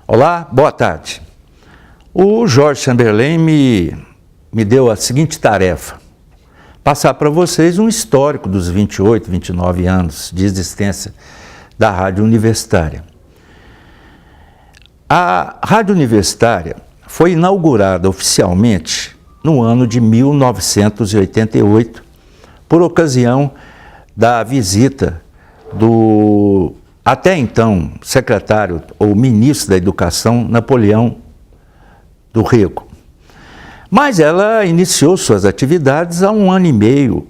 Olá, boa tarde. O Jorge Chamberlain me deu a seguinte tarefa: passar para vocês um histórico dos 28, 29 anos de existência da Rádio Universitária. A Rádio Universitária foi inaugurada oficialmente no ano de 1988, por ocasião da visita do até então secretário ou ministro da Educação, Napoleão do Rego. Mas ela iniciou suas atividades há um ano e meio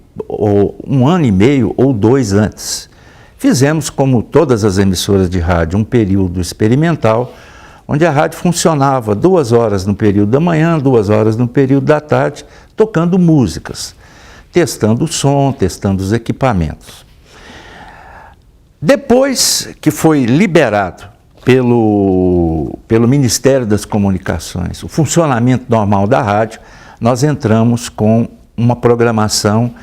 ou 2 antes. Fizemos, como todas as emissoras de rádio, um período experimental, onde a rádio funcionava 2 horas no período da manhã, 2 horas no período da tarde, tocando músicas, testando o som, testando os equipamentos. Depois que foi liberado pelo Ministério das Comunicações o funcionamento normal da rádio, nós entramos com uma programação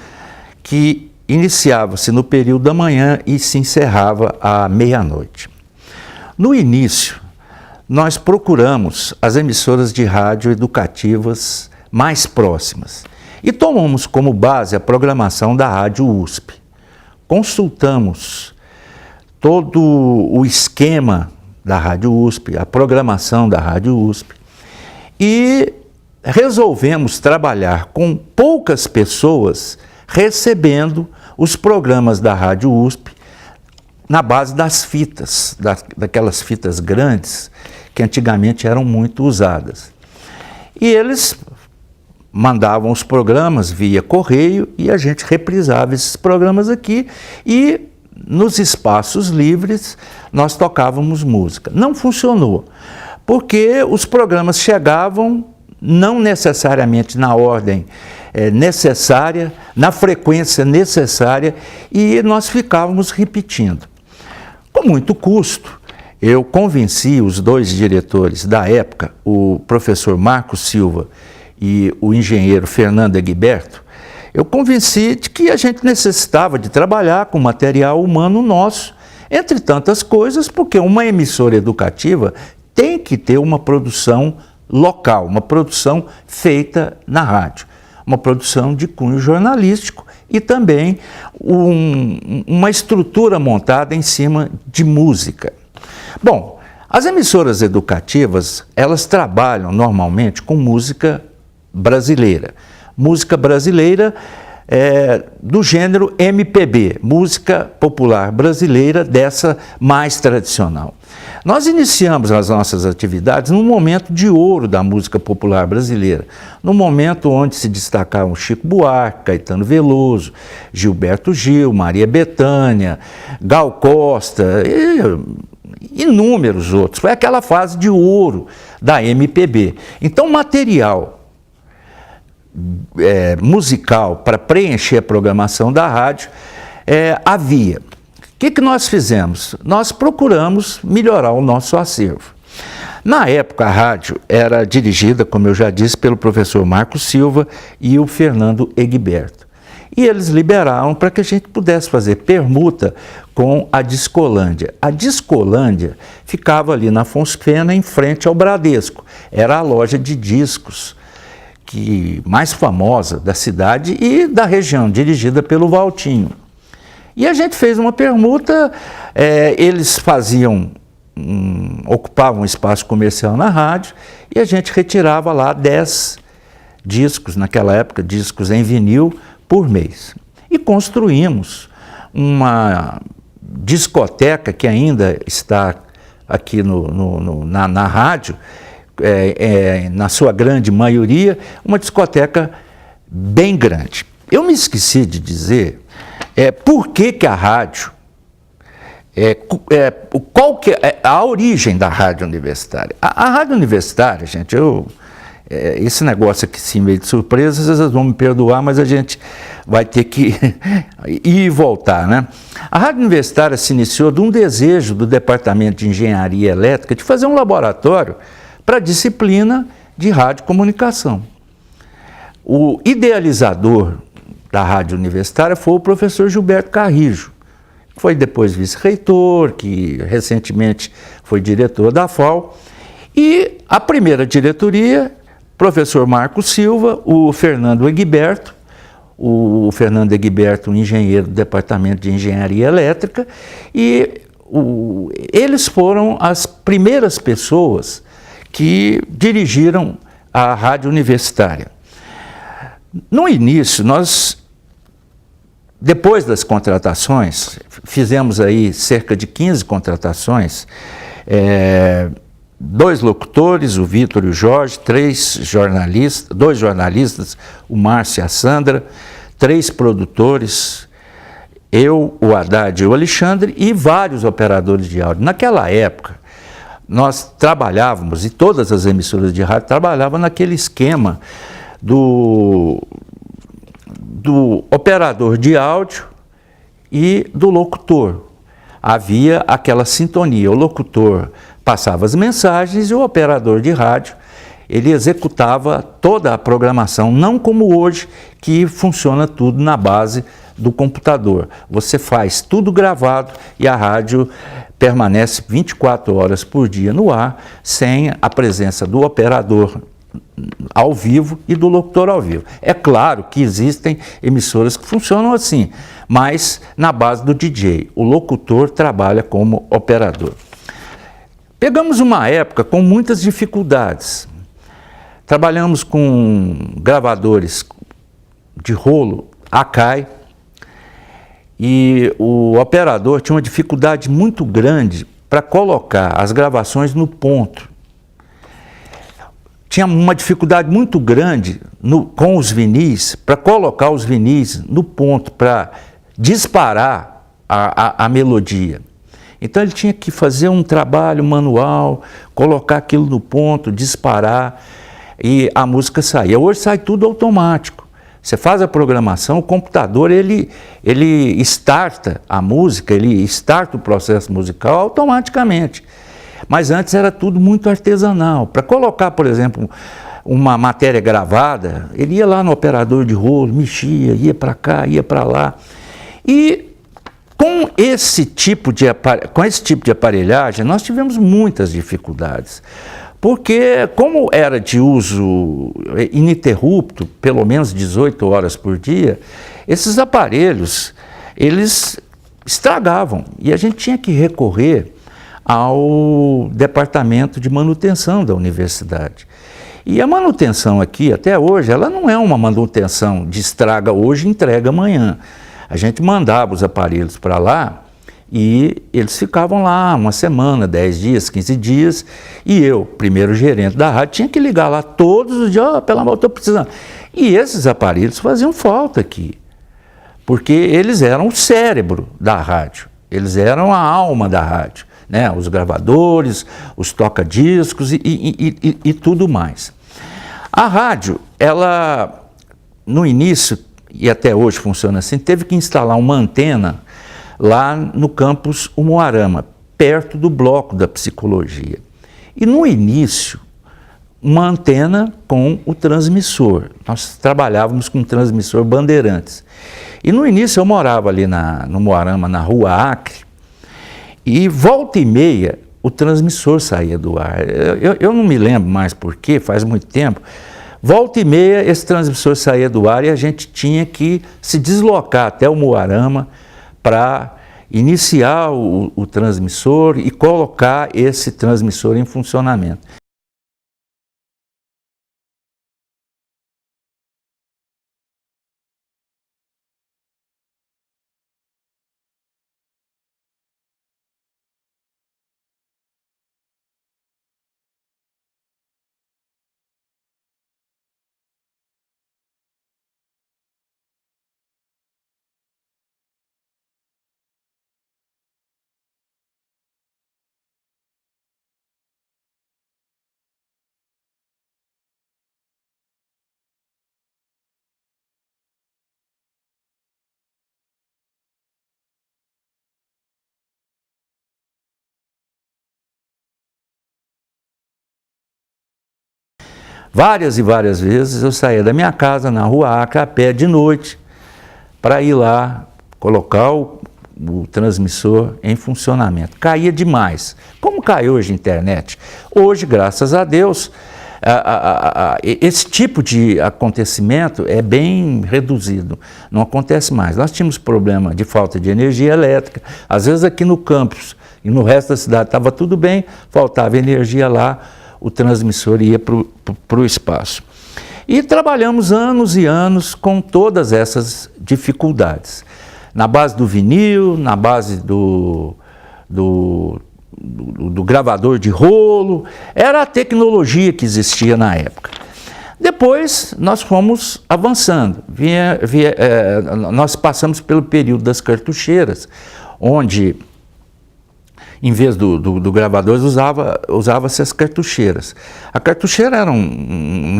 que iniciava-se no período da manhã e se encerrava à meia-noite. No início, nós procuramos as emissoras de rádio educativas mais próximas e tomamos como base a programação da Rádio USP. Consultamos todo o esquema da Rádio USP, a programação da Rádio USP, e resolvemos trabalhar com poucas pessoas recebendo os programas da Rádio USP na base das fitas, daquelas fitas grandes que antigamente eram muito usadas. E eles mandavam os programas via correio e a gente reprisava esses programas aqui e nos espaços livres nós tocávamos música. Não funcionou, porque os programas chegavam não necessariamente na ordem necessária, na frequência necessária, e nós ficávamos repetindo. Com muito custo, eu convenci os 2 diretores da época, o professor Marcos Silva e o engenheiro Fernando Egberto, eu convenci de que a gente necessitava de trabalhar com material humano nosso, entre tantas coisas, porque uma emissora educativa tem que ter uma produção local, uma produção feita na rádio, uma produção de cunho jornalístico e também uma estrutura montada em cima de música. Bom, as emissoras educativas, elas trabalham normalmente com música brasileira. Música brasileira do gênero MPB, música popular brasileira, dessa mais tradicional. Nós iniciamos as nossas atividades num momento de ouro da música popular brasileira, num momento onde se destacavam Chico Buarque, Caetano Veloso, Gilberto Gil, Maria Bethânia, Gal Costa e inúmeros outros. Foi aquela fase de ouro da MPB. Então, material musical para preencher a programação da rádio havia. O que nós fizemos? Nós procuramos melhorar o nosso acervo. Na época, a rádio era dirigida, como eu já disse, pelo professor Marcos Silva e o Fernando Egberto. E eles liberaram para que a gente pudesse fazer permuta com a Discolândia. A Discolândia ficava ali na Afonso Pena, em frente ao Bradesco. Era a loja de discos mais famosa da cidade e da região, dirigida pelo Valtinho. E a gente fez uma permuta, eles ocupavam um espaço comercial na rádio e a gente retirava lá 10 discos, naquela época, discos em vinil, por mês. E construímos uma discoteca que ainda está aqui na rádio, na sua grande maioria, uma discoteca bem grande. Eu me esqueci de dizer por que a rádio, qual que é a origem da Rádio Universitária. A Rádio Universitária, gente, esse negócio aqui sim, meio de surpresa, vocês vão me perdoar, mas a gente vai ter que ir e voltar, né? A Rádio Universitária se iniciou de um desejo do Departamento de Engenharia Elétrica de fazer um laboratório para a disciplina de radiocomunicação. O idealizador da Rádio Universitária foi o professor Gilberto Carrijo, que foi depois vice-reitor, que recentemente foi diretor da FAO, E a primeira diretoria, professor Marco Silva, o Fernando Egberto, engenheiro do Departamento de Engenharia Elétrica, e eles foram as primeiras pessoas que dirigiram a rádio universitária. No início, depois das contratações, fizemos aí cerca de 15 contratações, 2 locutores, o Vitor e o Jorge, 2 jornalistas, o Márcio e a Sandra, 3 produtores, eu, o Haddad e o Alexandre, e vários operadores de áudio. Naquela época, nós trabalhávamos, e todas as emissoras de rádio trabalhavam naquele esquema do operador de áudio e do locutor. Havia aquela sintonia, o locutor passava as mensagens e o operador de rádio, ele executava toda a programação, não como hoje, que funciona tudo na base do computador. Você faz tudo gravado e a rádio permanece 24 horas por dia no ar, sem a presença do operador ao vivo e do locutor ao vivo. É claro que existem emissoras que funcionam assim, mas na base do DJ, o locutor trabalha como operador. Pegamos uma época com muitas dificuldades. Trabalhamos com gravadores de rolo Akai e o operador tinha uma dificuldade muito grande para colocar as gravações no ponto. Tinha uma dificuldade muito grande com os vinis, para colocar os vinis no ponto, para disparar a melodia. Então ele tinha que fazer um trabalho manual, colocar aquilo no ponto, disparar e a música saía. Hoje sai tudo automático. Você faz a programação, o computador ele starta a música, ele starta o processo musical automaticamente. Mas antes era tudo muito artesanal. Para colocar, por exemplo, uma matéria gravada, ele ia lá no operador de rolo, mexia, ia para cá, ia para lá. E com esse tipo de aparelhagem, nós tivemos muitas dificuldades. Porque, como era de uso ininterrupto, pelo menos 18 horas por dia, esses aparelhos, eles estragavam. E a gente tinha que recorrer ao departamento de manutenção da universidade. E a manutenção aqui, até hoje, ela não é uma manutenção de estraga hoje e entrega amanhã. A gente mandava os aparelhos para lá e eles ficavam lá uma semana, 10 dias, 15 dias, e eu, primeiro gerente da rádio, tinha que ligar lá todos os dias, pelo amor, estou precisando. E esses aparelhos faziam falta aqui, porque eles eram o cérebro da rádio, eles eram a alma da rádio, né? Os gravadores, os toca-discos e tudo mais. A rádio, ela, no início, e até hoje funciona assim, teve que instalar uma antena lá no campus Umuarama, perto do bloco da psicologia. E no início, uma antena com o transmissor. Nós trabalhávamos com o transmissor Bandeirantes. E no início eu morava ali no Umuarama, na Rua Acre, e volta e meia o transmissor saía do ar. Eu não me lembro mais porquê, faz muito tempo. Volta e meia esse transmissor saía do ar e a gente tinha que se deslocar até o Umuarama para iniciar o transmissor e colocar esse transmissor em funcionamento. Várias e várias vezes eu saía da minha casa na Rua Acre a pé de noite para ir lá, colocar o transmissor em funcionamento. Caía demais. Como caiu hoje a internet? Hoje, graças a Deus, esse tipo de acontecimento é bem reduzido, não acontece mais. Nós tínhamos problema de falta de energia elétrica, às vezes aqui no campus e no resto da cidade estava tudo bem, faltava energia lá, o transmissor ia para o espaço. E trabalhamos anos e anos com todas essas dificuldades. Na base do vinil, na base do gravador de rolo, era a tecnologia que existia na época. Depois nós fomos avançando, nós passamos pelo período das cartucheiras, onde em vez do gravador usava-se as cartucheiras. A cartucheira era um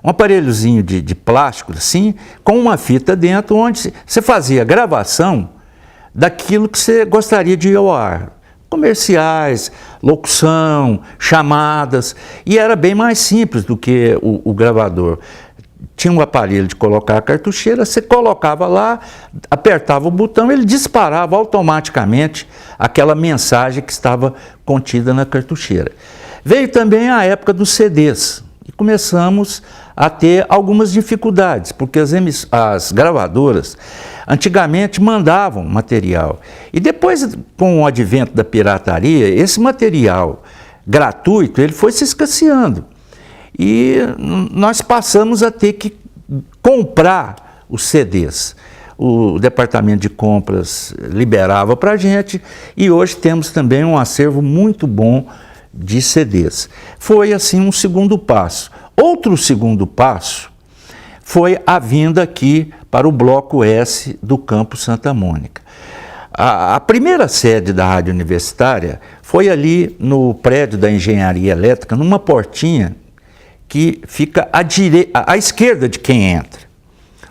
aparelhozinho de plástico assim, com uma fita dentro, onde você fazia a gravação daquilo que você gostaria de ir ao ar. Comerciais, locução, chamadas, e era bem mais simples do que o gravador. Tinha um aparelho de colocar a cartucheira, você colocava lá, apertava o botão, ele disparava automaticamente aquela mensagem que estava contida na cartucheira. Veio também a época dos CDs, e começamos a ter algumas dificuldades, porque as gravadoras antigamente mandavam material. E depois, com o advento da pirataria, esse material gratuito ele foi se escasseando. E nós passamos a ter que comprar os CDs. O departamento de compras liberava para a gente e hoje temos também um acervo muito bom de CDs. Foi assim um segundo passo. Outro segundo passo foi a vinda aqui para o Bloco S do Campus Santa Mônica. A primeira sede da Rádio Universitária foi ali no prédio da Engenharia Elétrica, numa portinha que fica à esquerda de quem entra.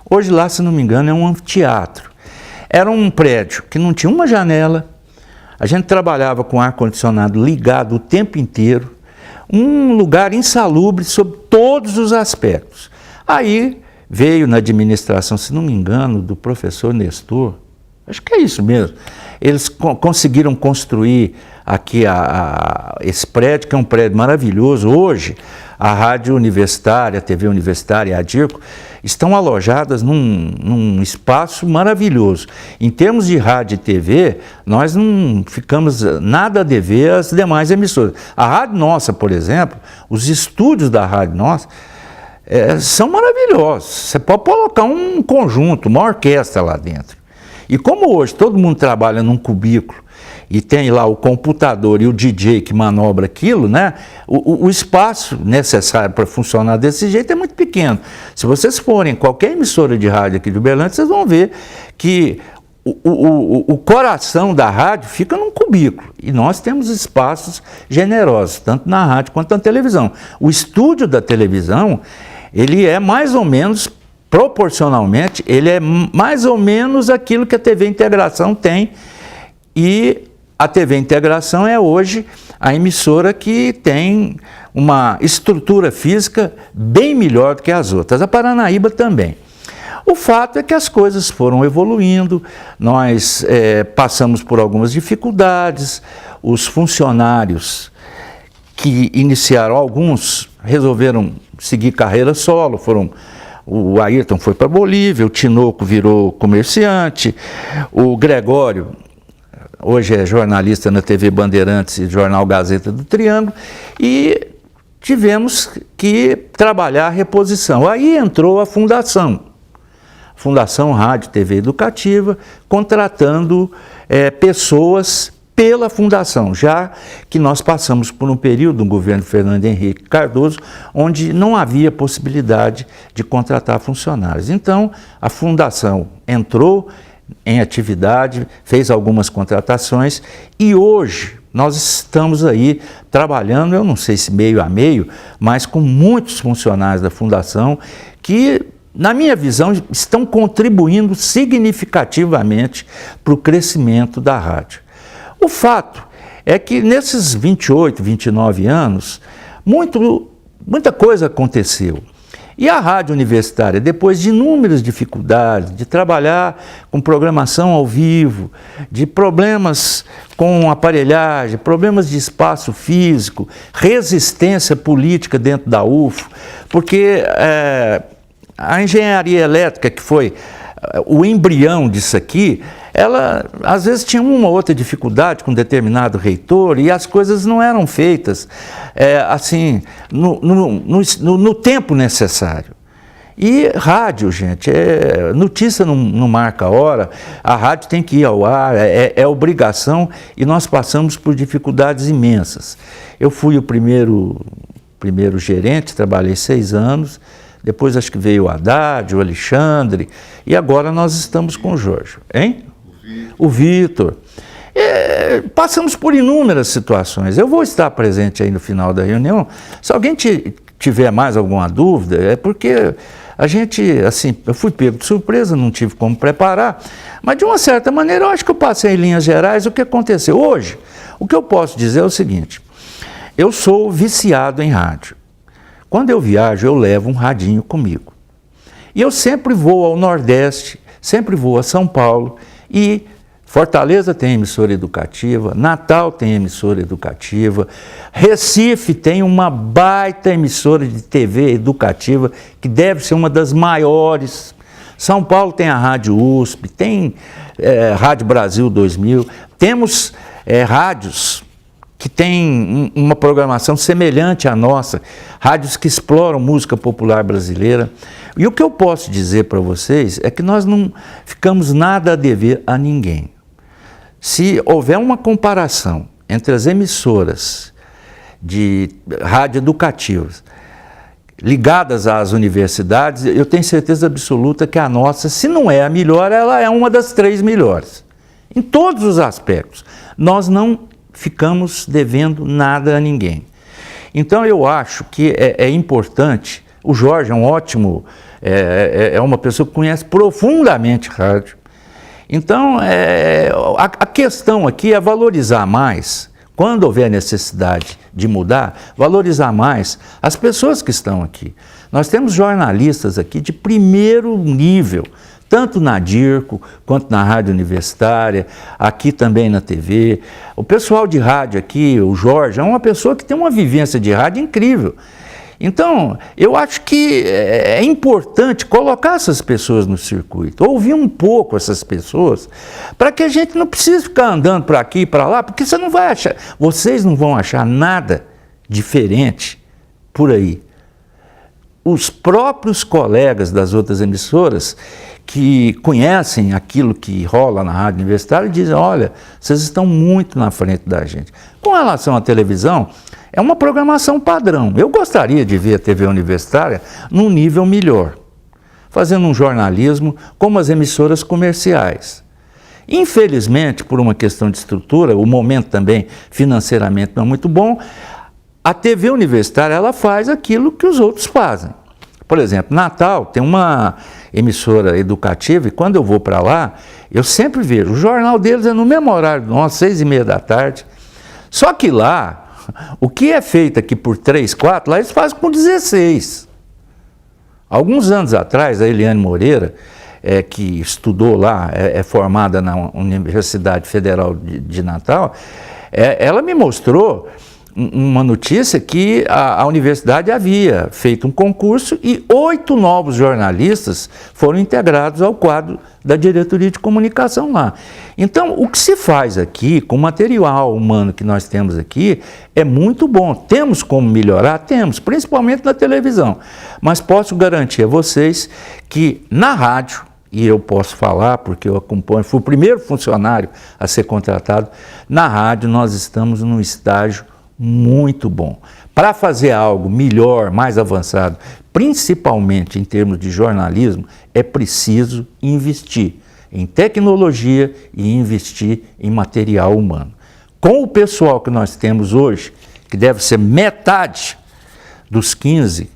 Hoje lá, se não me engano, é um anfiteatro. Era um prédio que não tinha uma janela, a gente trabalhava com ar-condicionado ligado o tempo inteiro, um lugar insalubre sob todos os aspectos. Aí veio na administração, se não me engano, do professor Nestor, acho que é isso mesmo, eles conseguiram construir aqui esse prédio, que é um prédio maravilhoso. Hoje, a Rádio Universitária, a TV Universitária e a DIRCO estão alojadas num espaço maravilhoso. Em termos de rádio e TV, nós não ficamos nada a dever às demais emissoras. A Rádio Nossa, por exemplo, os estúdios da Rádio Nossa são maravilhosos. Você pode colocar um conjunto, uma orquestra lá dentro. E como hoje todo mundo trabalha num cubículo e tem lá o computador e o DJ que manobra aquilo, né? O espaço necessário para funcionar desse jeito é muito pequeno. Se vocês forem em qualquer emissora de rádio aqui de Uberlândia, vocês vão ver que o coração da rádio fica num cubículo. E nós temos espaços generosos, tanto na rádio quanto na televisão. O estúdio da televisão, ele é mais ou menos, proporcionalmente, ele é mais ou menos aquilo que a TV Integração tem. E a TV Integração é hoje a emissora que tem uma estrutura física bem melhor do que as outras. A Paranaíba também. O fato é que as coisas foram evoluindo, nós passamos por algumas dificuldades, os funcionários que iniciaram, alguns resolveram seguir carreira solo, o Ayrton foi para a Bolívia, o Tinoco virou comerciante, o Gregório hoje é jornalista na TV Bandeirantes e Jornal Gazeta do Triângulo, e tivemos que trabalhar a reposição. Aí entrou a Fundação Rádio TV Educativa, contratando pessoas pela Fundação, já que nós passamos por um período no governo Fernando Henrique Cardoso, onde não havia possibilidade de contratar funcionários. Então, a Fundação entrou em atividade, fez algumas contratações e hoje nós estamos aí trabalhando, eu não sei se meio a meio, mas com muitos funcionários da Fundação que, na minha visão, estão contribuindo significativamente para o crescimento da rádio. O fato é que nesses 28, 29 anos, muita coisa aconteceu. E a rádio universitária, depois de inúmeras dificuldades, de trabalhar com programação ao vivo, de problemas com aparelhagem, problemas de espaço físico, resistência política dentro da UFO, porque a engenharia elétrica, que foi o embrião disso aqui, ela às vezes tinha uma ou outra dificuldade com determinado reitor e as coisas não eram feitas assim no tempo necessário. E rádio, gente, notícia não marca a hora, a rádio tem que ir ao ar, é obrigação, e nós passamos por dificuldades imensas. Eu fui o primeiro gerente, trabalhei 6 anos, depois acho que veio o Haddad, o Alexandre, e agora nós estamos com o Jorge, hein? O Vitor. Passamos por inúmeras situações. Eu vou estar presente aí no final da reunião. Se alguém tiver mais alguma dúvida, é porque a gente, assim, eu fui pego de surpresa, não tive como preparar, mas de uma certa maneira eu acho que eu passei em linhas gerais o que aconteceu. Hoje, o que eu posso dizer é o seguinte: eu sou viciado em rádio. Quando eu viajo, eu levo um radinho comigo. E eu sempre vou ao Nordeste, sempre vou a São Paulo, e Fortaleza tem emissora educativa, Natal tem emissora educativa, Recife tem uma baita emissora de TV educativa, que deve ser uma das maiores. São Paulo tem a Rádio USP, tem Rádio Brasil 2000, temos rádios que têm uma programação semelhante à nossa, rádios que exploram música popular brasileira. E o que eu posso dizer para vocês é que nós não ficamos nada a dever a ninguém. Se houver uma comparação entre as emissoras de rádio educativas ligadas às universidades, eu tenho certeza absoluta que a nossa, se não é a melhor, ela é uma das 3 melhores. Em todos os aspectos. Nós não ficamos devendo nada a ninguém. Então eu acho que é importante. O Jorge é um ótimo, é uma pessoa que conhece profundamente rádio. Então a questão aqui é valorizar mais, quando houver necessidade de mudar, valorizar mais as pessoas que estão aqui. Nós temos jornalistas aqui de primeiro nível, tanto na DIRCO, quanto na rádio universitária, aqui também na TV. O pessoal de rádio aqui, o Jorge, é uma pessoa que tem uma vivência de rádio incrível. Então, eu acho que é importante colocar essas pessoas no circuito, ouvir um pouco essas pessoas, para que a gente não precise ficar andando para aqui e para lá, porque vocês não vão achar nada diferente por aí. Os próprios colegas das outras emissoras que conhecem aquilo que rola na rádio universitária dizem: olha, vocês estão muito na frente da gente. Com relação à televisão, é uma programação padrão. Eu gostaria de ver a TV universitária num nível melhor, fazendo um jornalismo como as emissoras comerciais. Infelizmente, por uma questão de estrutura, o momento também financeiramente não é muito bom, a TV universitária ela faz aquilo que os outros fazem. Por exemplo, Natal tem uma emissora educativa e quando eu vou para lá, eu sempre vejo, o jornal deles é no mesmo horário, 6h30 da tarde. Só que lá, o que é feito aqui por 3, 4, lá eles fazem com 16. Alguns anos atrás, a Eliane Moreira, que estudou lá, é formada na Universidade Federal de Natal, ela me mostrou uma notícia que a universidade havia feito um concurso e 8 novos jornalistas foram integrados ao quadro da diretoria de comunicação lá. Então, o que se faz aqui, com o material humano que nós temos aqui, é muito bom. Temos como melhorar? Temos, principalmente na televisão. Mas posso garantir a vocês que na rádio, e eu posso falar porque eu acompanho, fui o primeiro funcionário a ser contratado, na rádio nós estamos num estágio muito bom. Para fazer algo melhor, mais avançado, principalmente em termos de jornalismo, é preciso investir em tecnologia e investir em material humano. Com o pessoal que nós temos hoje, que deve ser metade dos 15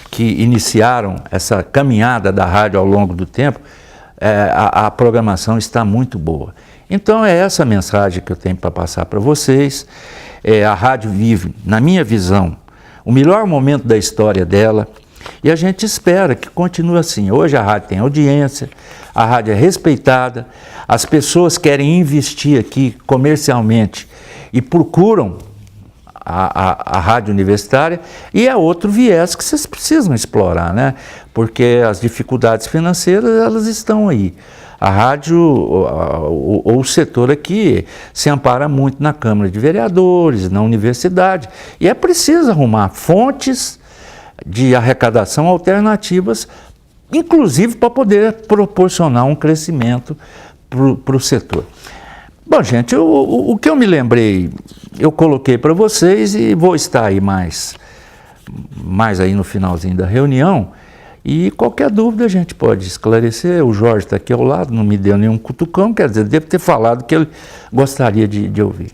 que iniciaram essa caminhada da rádio ao longo do tempo, a programação está muito boa. Então é essa mensagem que eu tenho para passar para vocês. A rádio vive, na minha visão, o melhor momento da história dela. E a gente espera que continue assim. Hoje a rádio tem audiência, a rádio é respeitada, as pessoas querem investir aqui comercialmente e procuram a rádio universitária, e é outro viés que vocês precisam explorar, né? Porque as dificuldades financeiras, elas estão aí. A rádio, ou o setor aqui, se ampara muito na Câmara de Vereadores, na universidade, e é preciso arrumar fontes de arrecadação alternativas, inclusive para poder proporcionar um crescimento para o setor. Bom, gente, o que eu me lembrei, eu coloquei para vocês e vou estar aí mais aí no finalzinho da reunião. E qualquer dúvida a gente pode esclarecer. O Jorge está aqui ao lado, não me deu nenhum cutucão, quer dizer, devo ter falado o que ele gostaria de ouvir.